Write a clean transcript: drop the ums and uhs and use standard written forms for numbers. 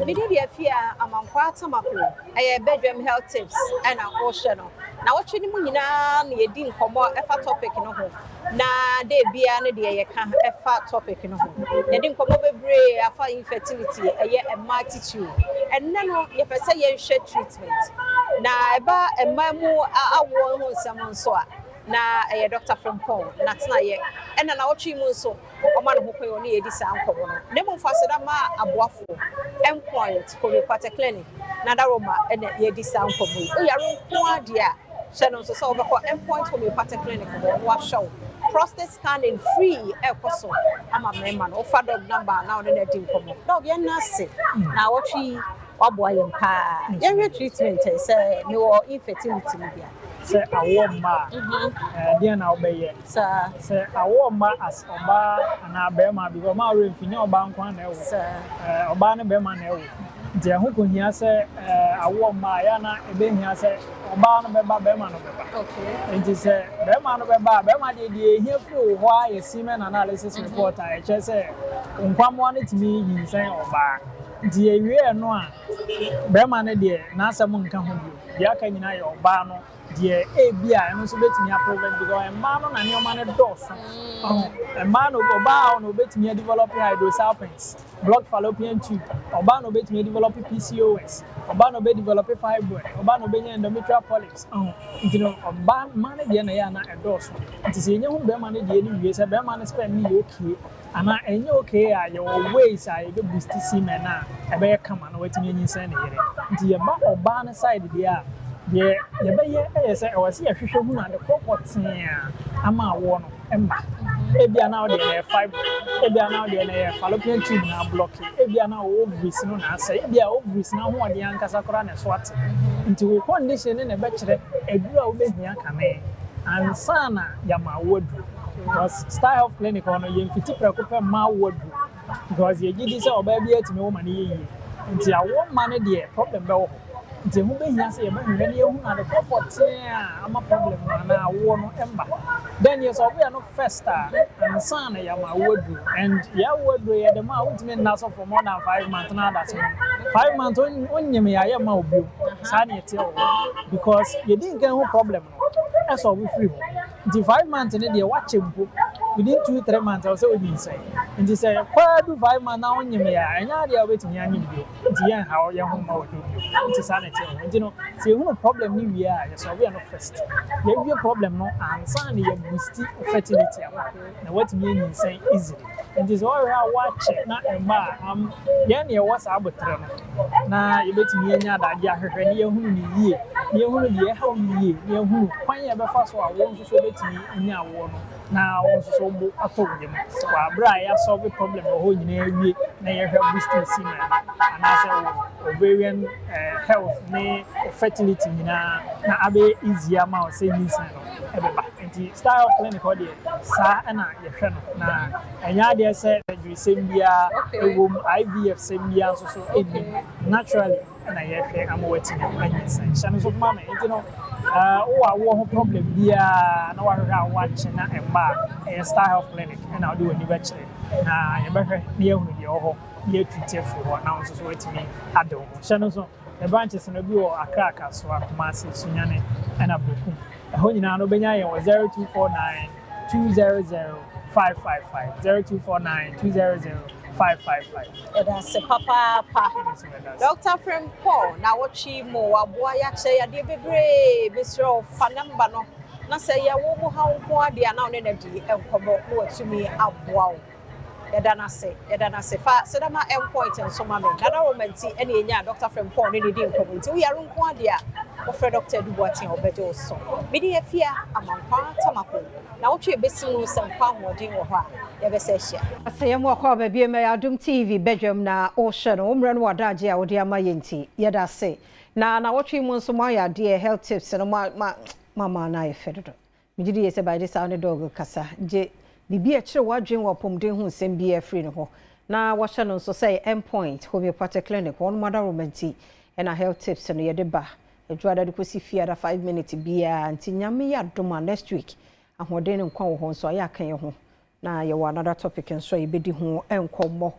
Media fear among quarter macro, a bedroom health tips and an ocean. Now, what you mean now? You didn't come out a topic in a home. Now, they be an idea, a fat topic in a home. They didn't come over brave for infertility, a multitude. And none of your say share treatment. Now, about a mamu, I want someone so. Na a doctor from Paul, that's not yet. And an ouchie so, a man who pay only a sound cover. Nemo Fasadama, a waffle, endpoint, Homeopathic clinic, Nadaroma, and a yedi sound cover. We are dear. Shannon so over for endpoint Homeopathic clinic, wash show. Prostate scanning free, Ecoso. I'm a man, or father number now than a team come up. Dog, you're nasty. Now, what she, boy and pa, your treatment is no infertility. Say a woman, dear now be sir. Say a woman as Oba and a Bema because my room for your bank one, sir. Obana Bema, dear who could hear say a woman, Yana, a being here say Obana Bema Bema. Okay. It is a Bema Bema, here through why a semen analysis report. I just say, one wanted me, you say Oba. Dear, we are no Bema, dear, Nasa Munka, Yakan, your Bano. Dear ABI, and also bet me a problem because a man and your man at doors. A man of Oba no bet me developing hydrosalpines, blocked fallopian tube, Oba no bet me developing PCOS, Oba no bet developing fibroid, Oba no bet endometrial polyps. You know, Oba man again at doors. It is in your home, Beman again, yes, a Beman spend me okay. And I ain't okay, your ways I go boost semen now. I better come and wait me in Sunday. The amount of Barn side there. Yeah, I was here to show you the property. I'm a one, Emma. Maybe now they have five, maybe now they have fallopian tube now blocking. Maybe now ovaries, no, I say, maybe ovaries now one the young Casacran and swat into a condition in a bachelor, a girl with me and Sana Yama wood was style of clinic on a young Fitipra ma wood because you did this or baby at no money. Until I want money, dear, problem though. The woman has a very young and a property. I'm a problem and I won't ember. Then, yes, we are not festa and son, I am a wood. And ya would be at the mountain NASA for more than 5 months. Now that's 5 months when you may I am a view. Sunny because you didn't get no problem. That's all we free. The 5 months in the watching book within 2-3 months or so, we didn't say. And they say, where do 5 months now on you may I? And now they are waiting young you. The how young home do you. Sanity. And you know, see, no problem we are, so we are not first. There will be a problem, no, and suddenly you boost fertility. Now, what mean saying easily. And this all I watch it, not a bar. Yanni was arbitrary. Now, you bet me that you are near whom ye, near whom ye, how ye, near whom, when you ever first one, won't you bet me in your one. Now, so I told him, so I brought solve the problem of whole year, near her boosting semen, and I said, ovarian health. Fertility na abe easy amount saving sign everybody and style clinic there sa na ye hwe no na enya dey say you same bia ewom IVF same bia so naturally na ye hwe am wetin any sign shame so mama you know wo problem bia na wa hwe watch na emba style clinic and I'll do any better na ye behwe na ye hu dey ho ye treat for now so wetin Adom shame so the branches in the view are crackers or Kumasi, Sunyane, and Abukum. A Honina Benya was 0249 200 555 0249 200 555. That's a papa. Doctor from Paul, now what she more, boy, actually, I did be brave, Mr. Fanambano. Now say, ya wo how poor they are now energy and come up to me up wow. Yadana say, so that my endpoint and so mammy. That woman see any doctor from Paul, any deal coming to we are on one dear. Offer Doctor Dubois or better so. Media fear among part Tamako. Now, what you best know some palm or ding or what? Ever says, I say, I'm more called baby, my Adom TV, bedroom now, ocean, home run, what Daja or dear my yinty. Yada say. Now, what you want some my dear health tips and my mamma and I fed. Me say by this sound dog, Cassa, J. Bibi a chere wadwen wopom den hu sem bia free no ho na wa hye no so say endpoint homeopathic clinic one mother romanti and a health tips no ye de ba adwada de kosi fiada 5 minutes bia anti nyame ya doma next week ahoden nkwa wo ho so ya kan ye ho na yɛwɔ another topic nso a yɛbɛdi ho enkommɔ